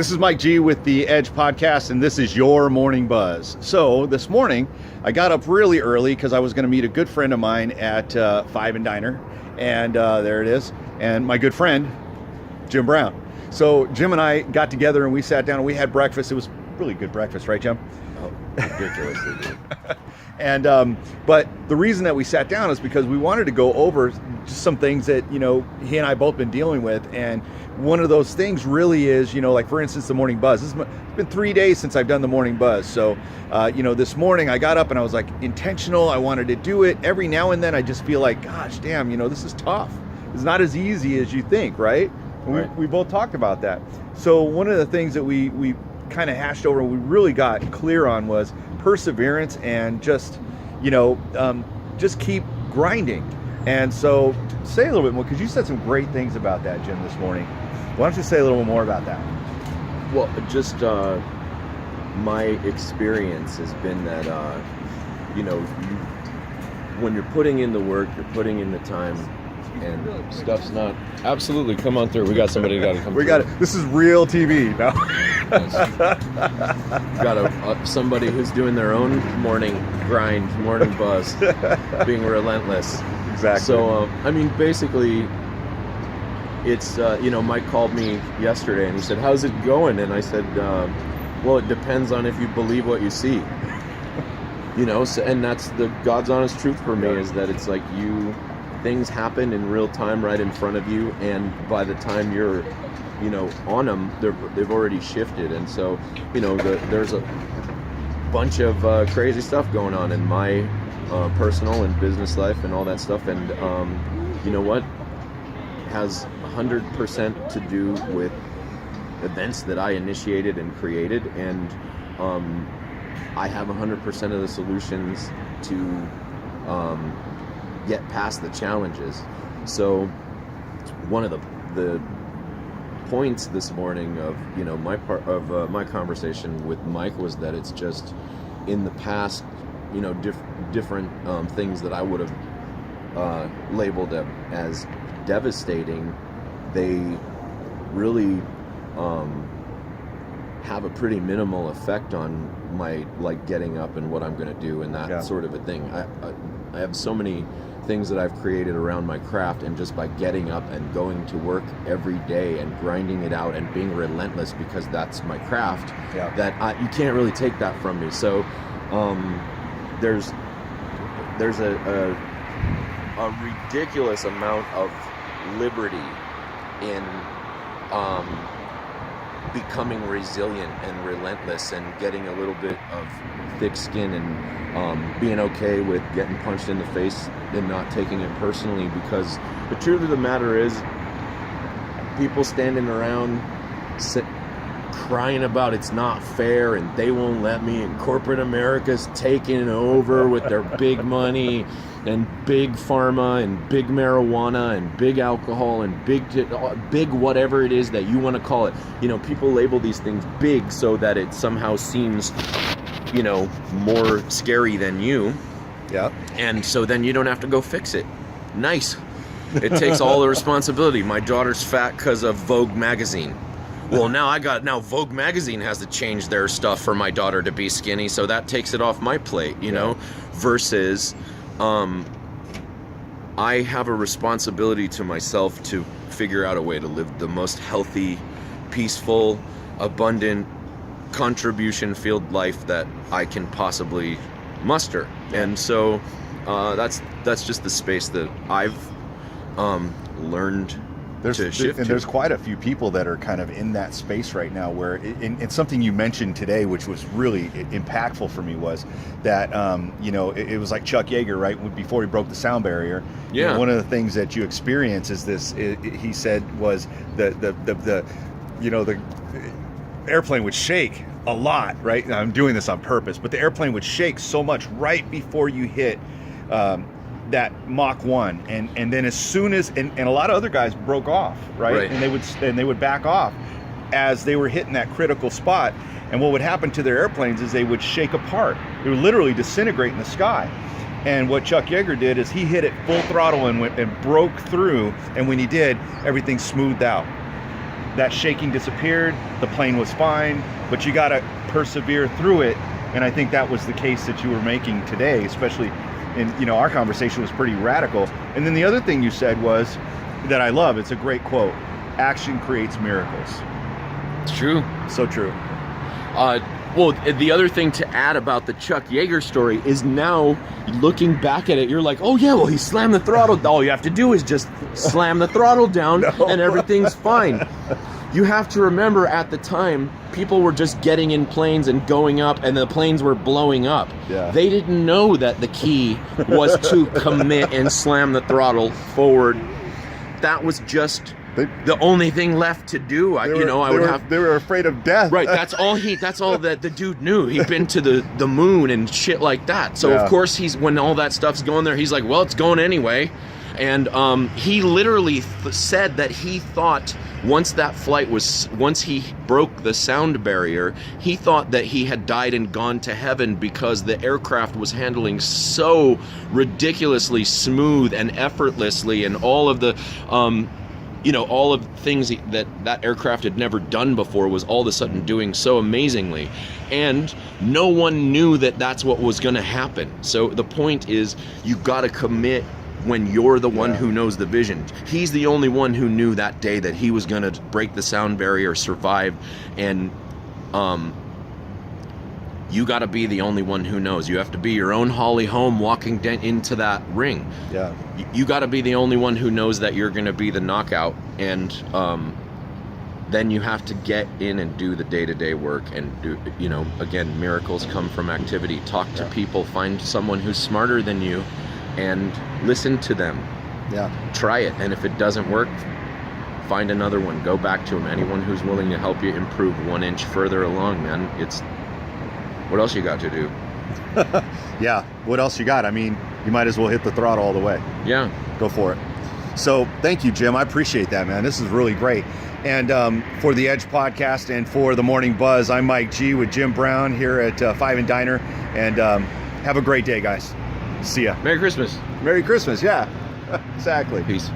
This is Mike G with the Edge Podcast, and this is your Morning Buzz. So this morning, I got up really early because I was going to meet a good friend of mine at Five and Diner, and there it is, and my good friend, Jim Brown. So Jim and I got together and we sat down and we had breakfast. It was really good breakfast, right, Jim? Oh, ridiculously good. And but the reason that we sat down is because we wanted to go over just some things that, you know, he and I both been dealing with. And one of those things really is, you know, like for instance, the morning buzz. It's been 3 days since I've done the morning buzz. So, you know, this morning I got up and I was like intentional. I wanted to do it. Every now and then I just feel like, gosh, damn, you know, this is tough. It's not as easy as you think, right? Right. We both talked about that. So one of the things that we kind of hashed over, we really got clear on was perseverance and just, you know, just keep grinding. And so say a little bit more, because you said some great things about that, Jim, this morning. Why don't you say a little more about that? Well, just my experience has been that, you know, when you're putting in the work, you're putting in the time, and stuff's not absolutely come on through. We got somebody got to come. We got it. This is real TV now. Got somebody who's doing their own morning grind, morning buzz, being relentless. Exactly. So I mean, basically, it's you know, Mike called me yesterday and he said, "How's it going?" And I said, "Well, it depends on if you believe what you see." You know, so, and that's the God's honest truth for me, is that it's like things happen in real time right in front of you, and by the time you're, you know, on them, they've already shifted. And so, you know, there's a bunch of crazy stuff going on in my personal and business life and all that stuff, and you know what, has 100% to do with events that I initiated and created, and I have 100% of the solutions to get past the challenges. So one of the points this morning of, you know, my part of my conversation with Mike was that it's just in the past, you know, different things that I would have labeled as devastating, they really have a pretty minimal effect on my, like, getting up and what I'm going to do and that sort of a thing. I have so many things that I've created around my craft, and just by getting up and going to work every day and grinding it out and being relentless, because that's my craft, that you can't really take that from me. So there's a ridiculous amount of liberty in becoming resilient and relentless, and getting a little bit of thick skin, and being okay with getting punched in the face and not taking it personally, because the truth of the matter is, people standing around crying about it's not fair and they won't let me, and corporate America's taking over with their big money and big pharma and big marijuana and big alcohol and big whatever it is that you want to call it. You know, people label these things big so that it somehow seems, you know, more scary than you. Yeah. And so then you don't have to go fix it. Nice. It takes all the responsibility. My daughter's fat because of Vogue magazine. Well, now Vogue magazine has to change their stuff for my daughter to be skinny, so that takes it off my plate, you know, versus I have a responsibility to myself to figure out a way to live the most healthy, peaceful, abundant, contribution-filled life that I can possibly muster. And so that's just the space that I've learned to shift. And there's quite a few people that are kind of in that space right now, where it's something you mentioned today, which was really impactful for me, was that you know, it was like Chuck Yeager, right, before he broke the sound barrier. Yeah. You know, one of the things that you experience is this. He said was the you know, the airplane would shake a lot, right? Now, I'm doing this on purpose, but the airplane would shake so much right before you hit that Mach 1, and then as soon as and a lot of other guys broke off, right? And they would back off as they were hitting that critical spot. And what would happen to their airplanes is they would shake apart. They would literally disintegrate in the sky. And what Chuck Yeager did is he hit it full throttle and broke through. And when he did, everything smoothed out. that shaking disappeared, the plane was fine, but you got to persevere through it. And I think that was the case that you were making today, especially in, you know, our conversation was pretty radical. And then the other thing you said was that I love, it's a great quote: action creates miracles. It's true. So true. Well, the other thing to add about the Chuck Yeager story is, now looking back at it, you're like, oh yeah, well, he slammed the throttle. All you have to do is just slam the throttle down and everything's fine. You have to remember, at the time, people were just getting in planes and going up, and the planes were blowing up. Yeah. They didn't know that the key was to commit and slam the throttle forward. That was just the only thing left to do. They were afraid of death. Right, that's all that the dude knew. He'd been to the moon and shit like that. So Yeah. of course, when all that stuff's going there, he's like, well, it's going anyway. And he literally said that he thought once he broke the sound barrier, he thought that he had died and gone to heaven, because the aircraft was handling so ridiculously smooth and effortlessly, and all of the all of the things that aircraft had never done before was all of a sudden doing so amazingly. And no one knew that that's what was going to happen. So the point is, you got to commit when you're the one who knows the vision. He's the only one who knew that day that he was going to break the sound barrier, survive, and you got to be the only one who knows. You have to be your own Holly Holm walking into that ring. Yeah. You got to be the only one who knows that you're going to be the knockout, and then you have to get in and do the day-to-day work and do, again, miracles come from activity. Talk to people, find someone who's smarter than you, and listen to them. Yeah. Try it, and if it doesn't work, find another one. Go back to them. Anyone who's willing to help you improve 1 inch further along, man. What else you got to do? Yeah. What else you got? I mean, you might as well hit the throttle all the way. Yeah. Go for it. So thank you, Jim. I appreciate that, man. This is really great. And for the Edge podcast and for the Morning Buzz, I'm Mike G with Jim Brown here at Five and Diner. And have a great day, guys. See ya. Merry Christmas. Merry Christmas. Yeah, exactly. Peace.